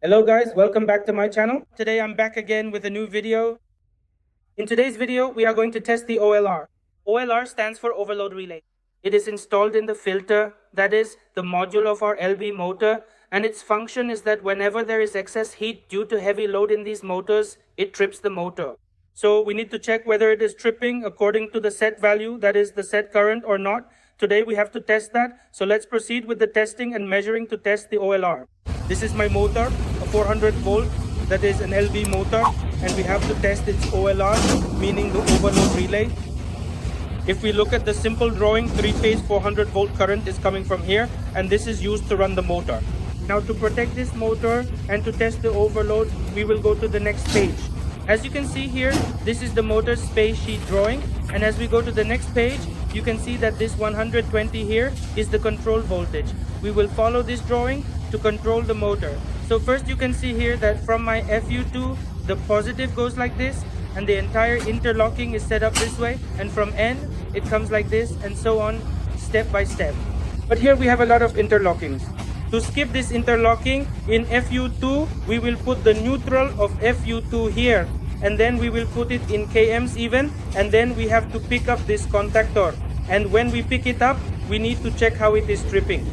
Hello guys, welcome back to my channel. Today I'm back again with a new video. In today's video, we are going to test the OLR. OLR stands for overload relay. It is installed in the filter, that is the module of our LV motor, and its function is that whenever there is excess heat due to heavy load in these motors, it trips the motor. So we need to check whether it is tripping according to the set value, that is the set current or not. Today we have to test that. So let's proceed with the testing and measuring to test the OLR. This is my motor, a 400 volt, that is an LV motor, and we have to test its OLR, meaning the overload relay. If we look at the simple drawing, 3-phase 400 volt current is coming from here, and this is used to run the motor. Now to protect this motor and to test the overload, we will go to the next page. As you can see here, this is the motor's space sheet drawing, and as we go to the next page, you can see that this 120 here is the control voltage. We will follow this drawing to control the motor. So first you can see here that from my FU2, the positive goes like this, and the entire interlocking is set up this way, and from N, it comes like this, and so on, step by step. But here we have a lot of interlockings. To skip this interlocking, in FU2, we will put the neutral of FU2 here, and then we will put it in kms even, and then we have to pick up this contactor. And when we pick it up, we need to check how it is tripping.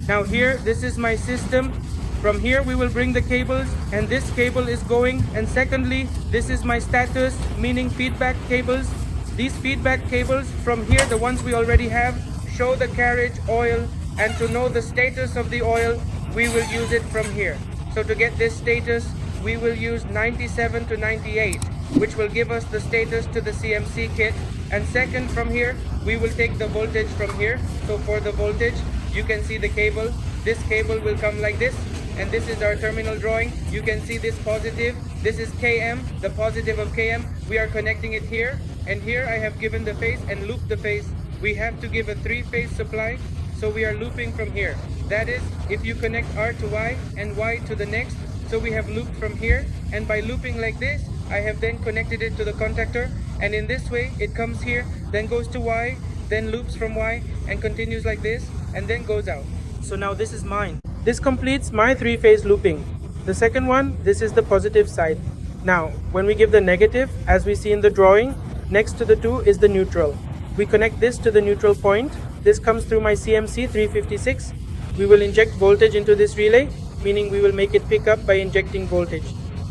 Now here, this is my system. From here we will bring the cables, and this cable is going, and secondly, this is my status, meaning feedback cables. These feedback cables from here, the ones we already have, show the carriage oil, and to know the status of the oil, we will use it from here. So to get this status, we will use 97 to 98, which will give us the status to the CMC kit. And second, from here, we will take the voltage from here. So for the voltage, you can see the cable. This cable will come like this, and this is our terminal drawing. You can see this positive. This is KM, the positive of KM. We are connecting it here, and here I have given the phase and looped the phase. We have to give a 3-phase supply, so we are looping from here. That is, if you connect R to Y and Y to the next, so we have looped from here, and by looping like this, I have then connected it to the contactor, and in this way, it comes here, then goes to Y, then loops from Y, and continues like this, and then goes out. So now this is mine. This completes my 3-phase looping. The second one, this is the positive side. Now, when we give the negative, as we see in the drawing, next to the 2 is the neutral. We connect this to the neutral point. This comes through my CMC 356. We will inject voltage into this relay, meaning we will make it pick up by injecting voltage.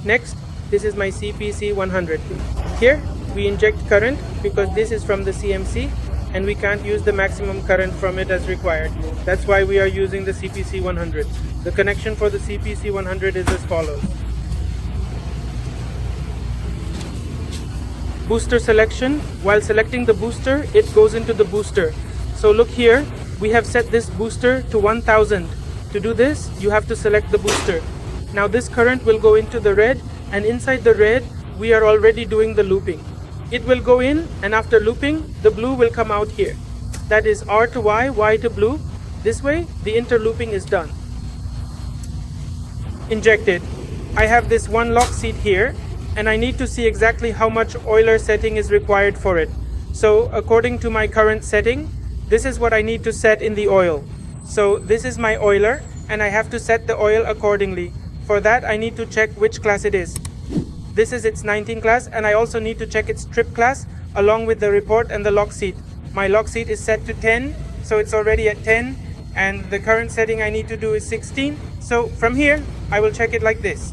Next, this is my CPC 100. Here, we inject current because this is from the CMC, and we can't use the maximum current from it as required. That's why we are using the CPC 100. The connection for the CPC 100 is as follows. Booster selection. While selecting the booster, it goes into the booster. So look here, we have set this booster to 1000. To do this, you have to select the booster. Now this current will go into the red, and inside the red, we are already doing the looping. It will go in, and after looping, the blue will come out here. That is R to Y, Y to blue. This way, the interlooping is done. Injected. I have this one lock seat here, and I need to see exactly how much oiler setting is required for it. So according to my current setting, this is what I need to set in the oil. So this is my oiler, and I have to set the oil accordingly. For that, I need to check which class it is. This is its 19 class, and I also need to check its trip class along with the report and the lock seat. My lock seat is set to 10, so it's already at 10, and the current setting I need to do is 16. So from here, I will check it like this.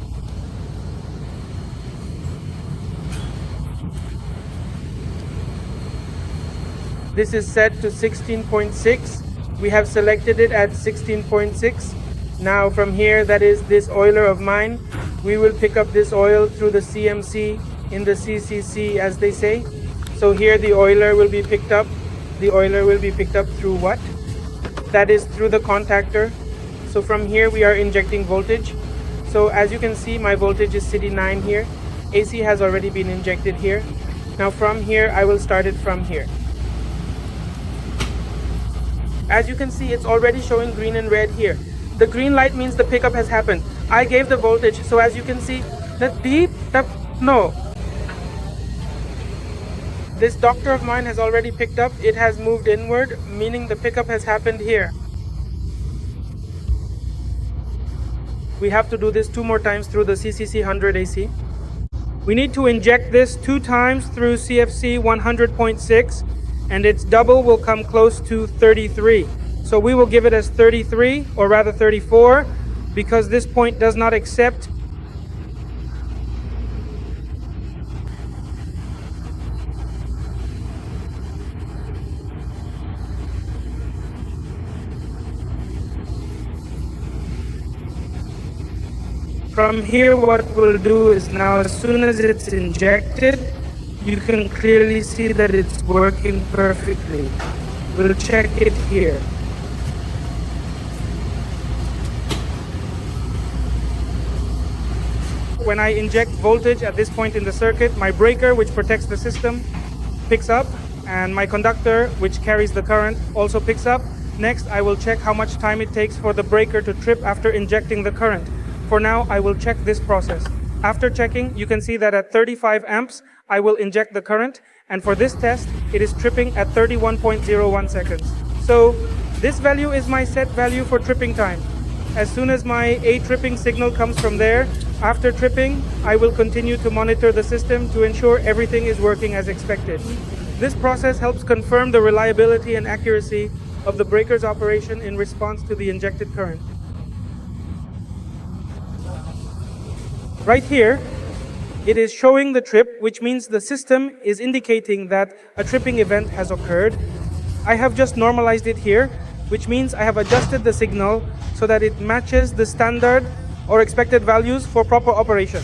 This is set to 16.6. We have selected it at 16.6. Now from here, that is this oiler of mine, we will pick up this oil through the CMC in the CCC, as they say. So here the oiler will be picked up. The oiler will be picked up through what? That is through the contactor. So from here we are injecting voltage. So as you can see, my voltage is CD9 here. AC has already been injected here. Now from here, I will start it from here. As you can see, it's already showing green and red here. The green light means the pickup has happened. I gave the voltage, so as you can see, this doctor of mine has already picked up. It has moved inward, meaning the pickup has happened here. We have to do this 2 more times through the CCC 100 AC. We need to inject this 2 times through CFC 100.6, and its double will come close to 33. So we will give it as 33, or rather 34, because this point does not accept. From here, what we'll do is now, as soon as it's injected, you can clearly see that it's working perfectly. We'll check it here. When I inject voltage at this point in the circuit, my breaker, which protects the system, picks up, and my conductor, which carries the current, also picks up. Next, I will check how much time it takes for the breaker to trip after injecting the current. For now, I will check this process. After checking, you can see that at 35 amps, I will inject the current, and for this test, it is tripping at 31.01 seconds. So, this value is my set value for tripping time. As soon as my A tripping signal comes from there, after tripping, I will continue to monitor the system to ensure everything is working as expected. This process helps confirm the reliability and accuracy of the breaker's operation in response to the injected current. Right here, it is showing the trip, which means the system is indicating that a tripping event has occurred. I have just normalized it here, which means I have adjusted the signal so that it matches the standard or expected values for proper operation.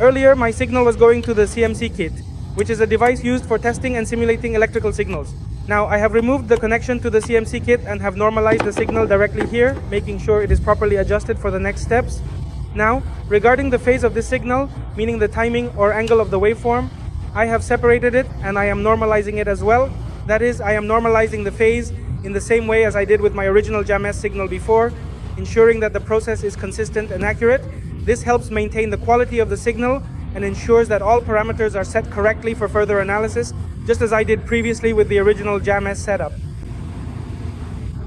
Earlier, my signal was going to the CMC kit, which is a device used for testing and simulating electrical signals. Now, I have removed the connection to the CMC kit and have normalized the signal directly here, making sure it is properly adjusted for the next steps. Now, regarding the phase of this signal, meaning the timing or angle of the waveform, I have separated it and I am normalizing it as well. That is, I am normalizing the phase in the same way as I did with my original JAMS signal before, ensuring that the process is consistent and accurate. This helps maintain the quality of the signal and ensures that all parameters are set correctly for further analysis, just as I did previously with the original JAMS setup.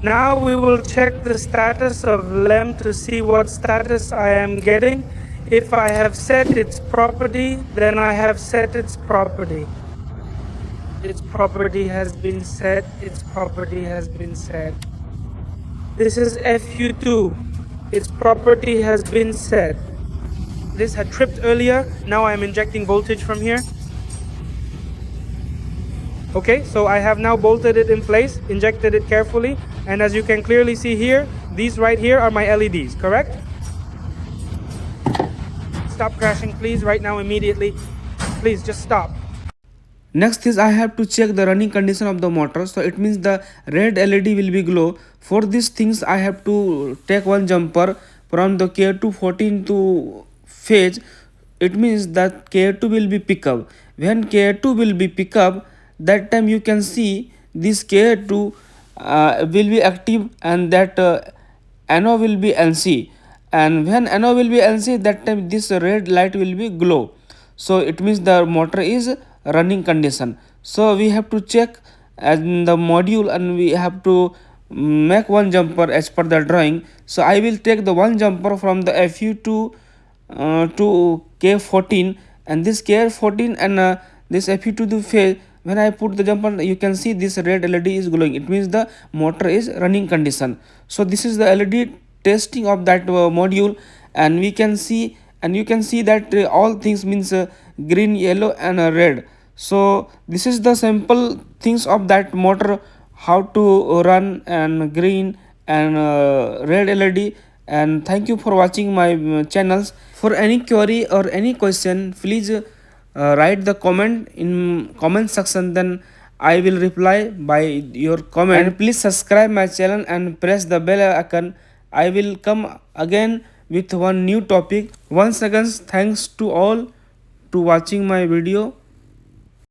Now we will check the status of LEM to see what status I am getting. If I have set its property, then I have set its property. Its property has been set. Its property has been set. This is FU2. Its property has been set. This had tripped earlier. Now I am injecting voltage from here. Okay, so I have now bolted it in place, injected it carefully, and as you can clearly see here, these right here are my LEDs, correct? Stop crashing, please, right now, immediately. Please, just stop. Next is I have to check the running condition of the motor. So it means the red LED will be glow. For these things I have to take one jumper from the K214 to phase. It means that K2 will be pick up. When K2 will be pick up, that time you can see this K2 will be active, and that NO will be NC, and when NO will be NC, that time this red light will be glow. So it means the motor is running condition. So we have to check in the module, and we have to make one jumper as per the drawing. So I will take the one jumper from the FU2 to K14, and this K14 and this FU2 to phase. When I put the jumper, you can see this red LED is glowing. It means the motor is running condition. So this is the LED testing of that module, and we can see, and you can see that all things means green, yellow and red. So this is the simple things of that motor, how to run, and green and red LED. And thank you for watching my channels. For any query or any question, please write the comment in comment section, then I will reply by your comment. And please subscribe my channel and press the bell icon. I will come again with one new topic. Once again, thanks to all to watching my video.